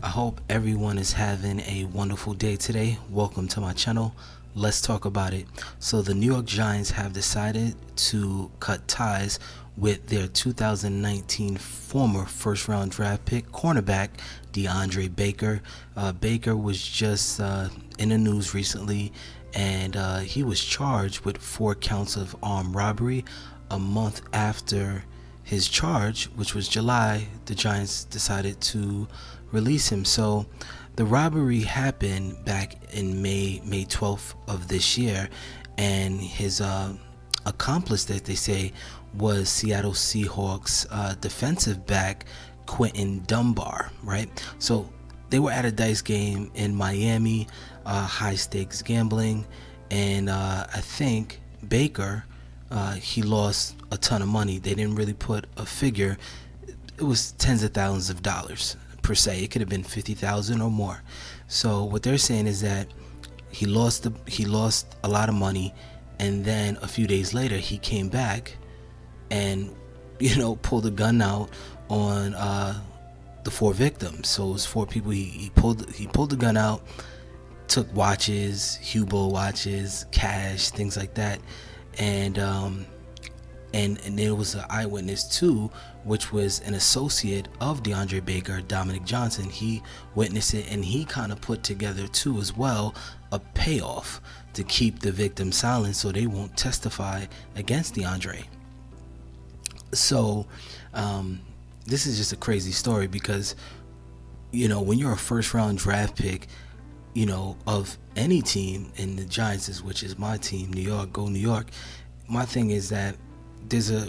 I hope everyone is having a wonderful day today. Welcome to my channel. Let's talk about it. So, the New York Giants have decided to cut ties with their 2019 former first round draft pick cornerback DeAndre Baker. Baker was just in the news recently, and he was charged with 4 counts of armed robbery. A month after his charge, which was July, the Giants decided to release him. So the robbery happened back in May 12th of this year, and his accomplice, that they say, was Seattle Seahawks defensive back Quentin Dunbar, right? So they were at a dice game in Miami, high stakes gambling, and I think Baker, he lost a ton of money. They didn't really put a figure. It was tens of thousands of dollars per se. It could have been 50,000 or more. So what they're saying is that he lost a lot of money, and then a few days later he came back and pulled a gun out on the 4 victims. So it was 4 people. He pulled the gun out, took watches, Hublot watches, cash, things like that, and there was an eyewitness too, which was an associate of DeAndre Baker, Dominic Johnson. He witnessed it, and he kind of put together too as well a payoff to keep the victim silent so they won't testify against DeAndre. So this is just a crazy story because when you're a first round draft pick of any team, and the Giants, which is my team, New York, go New York. My thing is that there's a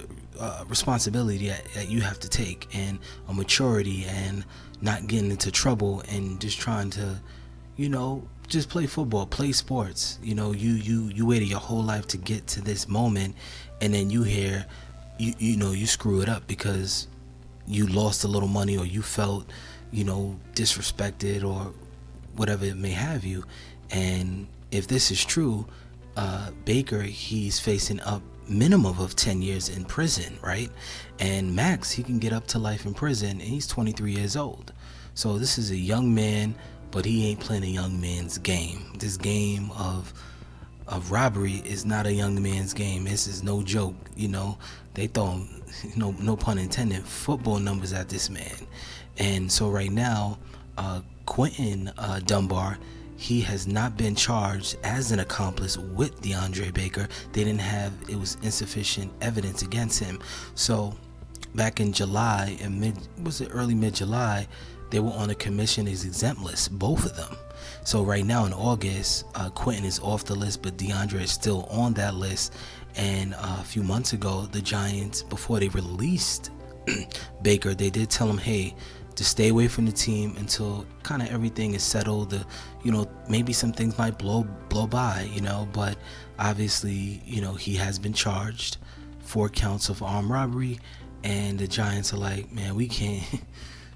responsibility that you have to take, and a maturity, and not getting into trouble, and just trying to just play football, play sports. You waited your whole life to get to this moment, and then you hear you screw it up because you lost a little money, or you felt disrespected, or whatever it may have you. And if this is true, Baker, he's facing up minimum of 10 years in prison, right? And max, he can get up to life in prison, and he's 23 years old. So this is a young man, but he ain't playing a young man's game. This game of robbery is not a young man's game. This is no joke. They throw, no pun intended, football numbers at this man. And so right now, Quentin Dunbar, he has not been charged as an accomplice with DeAndre Baker. It was insufficient evidence against him. So back in July, early mid-July, they were on a commission as exempt list, both of them. So right now in August, Quentin is off the list, but DeAndre is still on that list. And a few months ago, the Giants, before they released Baker, they did tell him, hey, to stay away from the team until kind of everything is settled. Maybe some things might blow by, but obviously, he has been charged 4 counts of armed robbery, and the Giants are like, man, we can't.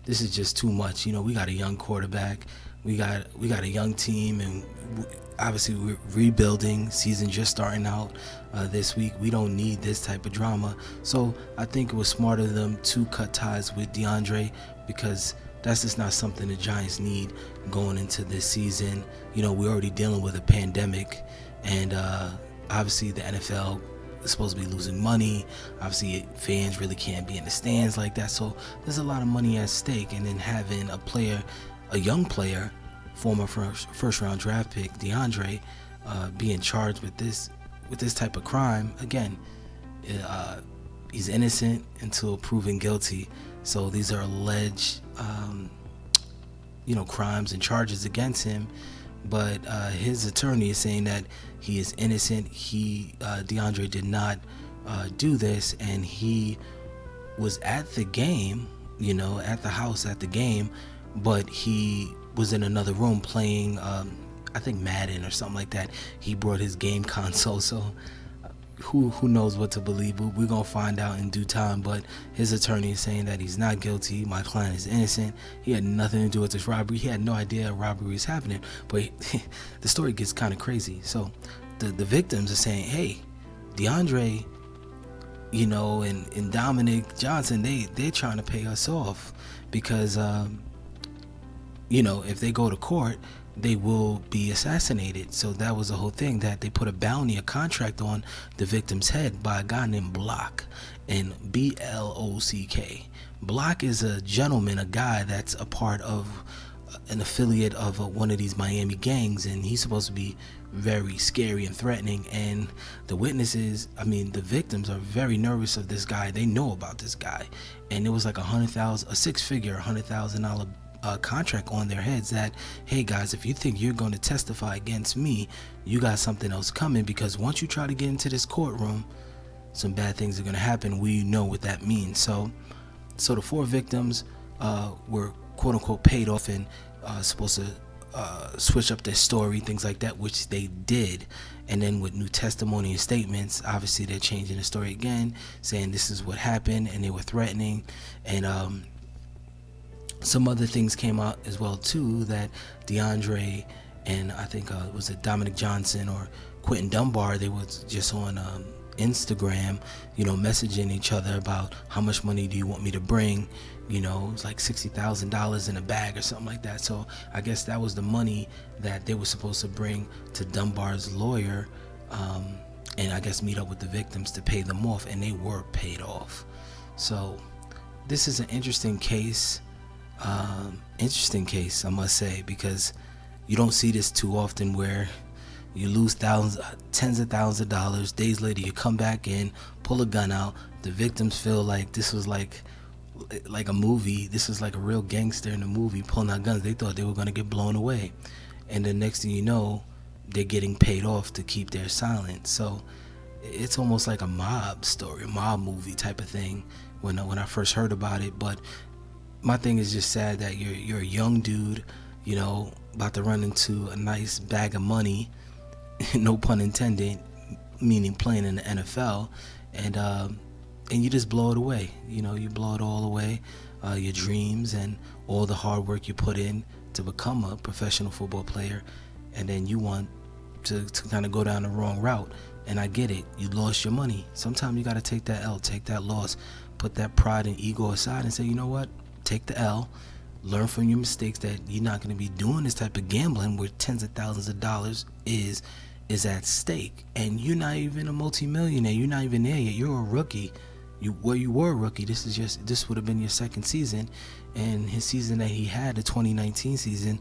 This is just too much. We got a young quarterback, we got a young team, and obviously we're rebuilding. Season just starting out this week. We don't need this type of drama. So I think it was smart of them to cut ties with DeAndre, because that's just not something the Giants need going into this season. We're already dealing with a pandemic, and obviously the NFL is supposed to be losing money. Obviously fans really can't be in the stands like that, so there's a lot of money at stake. And then having a young player, former first round draft pick DeAndre, being charged with this type of crime again, he's innocent until proven guilty. So these are alleged crimes and charges against him, but his attorney is saying that he is innocent. DeAndre did not do this, and he was at the game, at the house at the game, but he was in another room playing I think Madden or something like that. He brought his game console, so who knows what to believe. We're gonna find out in due time. But his attorney is saying that he's not guilty. My client is innocent. He had nothing to do with this robbery. He had no idea a robbery was happening. But the story gets kind of crazy. So the victims are saying, hey, DeAndre, and Dominic Johnson, they're trying to pay us off because if they go to court, they will be assassinated. So that was the whole thing, that they put a bounty, a contract on the victim's head by a guy named Block, and Block. Block is a gentleman, a guy that's a part of an affiliate of one of these Miami gangs, and he's supposed to be very scary and threatening. And the witnesses, the victims, are very nervous of this guy. They know about this guy, and it was like a six-figure, $100,000 contract on their heads that, hey guys, if you think you're going to testify against me, you got something else coming, because once you try to get into this courtroom, some bad things are going to happen. We know what that means. So the 4 victims were quote unquote paid off and supposed to switch up their story, things like that, which they did. And then with new testimony and statements, obviously they're changing the story again, saying this is what happened, and they were threatening. And some other things came out as well too, that DeAndre and I think was it Dominic Johnson or Quentin Dunbar, they was just on Instagram, messaging each other about how much money do you want me to bring. It was like $60,000 in a bag or something like that. So I guess that was the money that they were supposed to bring to Dunbar's lawyer, and I guess meet up with the victims to pay them off, and they were paid off. So this is an interesting case, I must say, because you don't see this too often, where you lose tens of thousands of dollars. Days later, you come back in, pull a gun out. The victims feel like this was like a movie. This was like a real gangster in a movie pulling out guns. They thought they were going to get blown away. And the next thing you know, they're getting paid off to keep their silence. So it's almost like a mob story, a mob movie type of thing when I first heard about it. But my thing is just sad that you're a young dude, about to run into a nice bag of money, no pun intended, meaning playing in the NFL, and you just blow it away. You blow it all away, your dreams and all the hard work you put in to become a professional football player, and then you want to kind of go down the wrong route. And I get it, you lost your money. Sometimes you got to take that L, take that loss, put that pride and ego aside and say, you know what, take the L, learn from your mistakes, that you're not going to be doing this type of gambling where tens of thousands of dollars is at stake, and you're not even a multi-millionaire. You're not even there yet. You're a rookie. You were a rookie. This would have been your second season, and his season that he had, the 2019 season,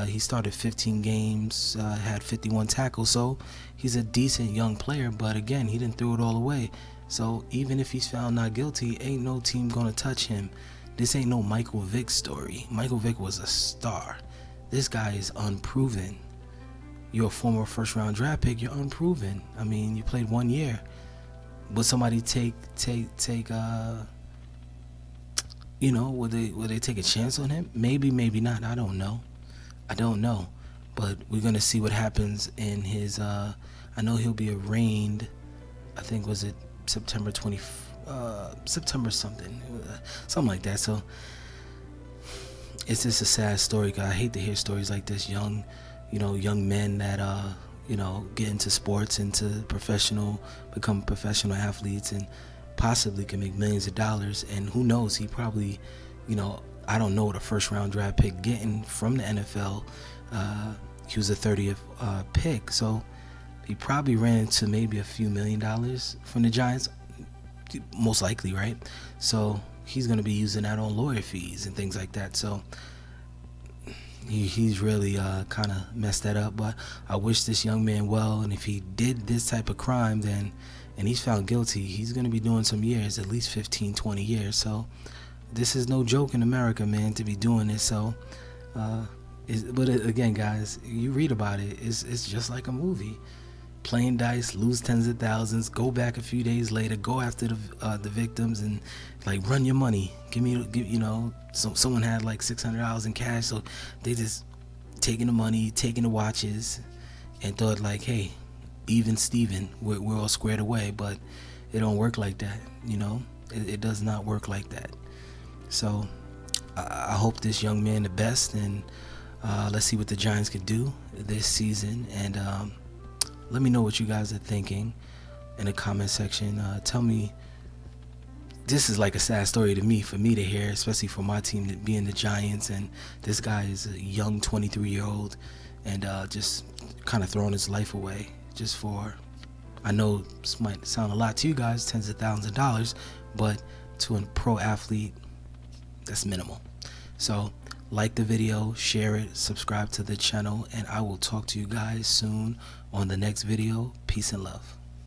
he started 15 games, had 51 tackles. So he's a decent young player, but again, he didn't throw it all away. So even if he's found not guilty, ain't no team gonna touch him. This ain't no Michael Vick story. Michael Vick was a star. This guy is unproven. You're a former first-round draft pick. You're unproven. You played 1 year. Would somebody would they take a chance on him? Maybe, maybe not. I don't know. But we're gonna see what happens in his. I know he'll be arraigned. I think was it September something like that. So it's just a sad story. I hate to hear stories like this. Young men that get into sports, become professional athletes, and possibly can make millions of dollars. And who knows, he probably, I don't know what a first round draft pick getting from the NFL. He was a 30th pick, so he probably ran into maybe a few $1 million from the Giants, most likely, right? So he's going to be using that on lawyer fees and things like that. So he's really kind of messed that up. But I wish this young man well, and if he did this type of crime, then and he's found guilty, he's going to be doing some years, at least 15, 20 years. So this is no joke in America, man, to be doing this. So but again, guys, you read about it, it's just like a movie. Playing dice, lose tens of thousands, go back a few days later, go after the victims and like run your money. Someone had like $600 in cash, so they just taking the money, taking the watches, and thought like, hey, even Steven, we're all squared away. But it don't work like that, It does not work like that. So I hope this young man the best, and let's see what the Giants could do this season. And let me know what you guys are thinking in the comment section. Tell me, this is like a sad story to me, for me to hear, especially for my team being the Giants. And this guy is a young 23-year-old, and just kind of throwing his life away just for, I know this might sound a lot to you guys, tens of thousands of dollars, but to a pro athlete, that's minimal. So like the video, share it, subscribe to the channel, and I will talk to you guys soon on the next video. Peace and love.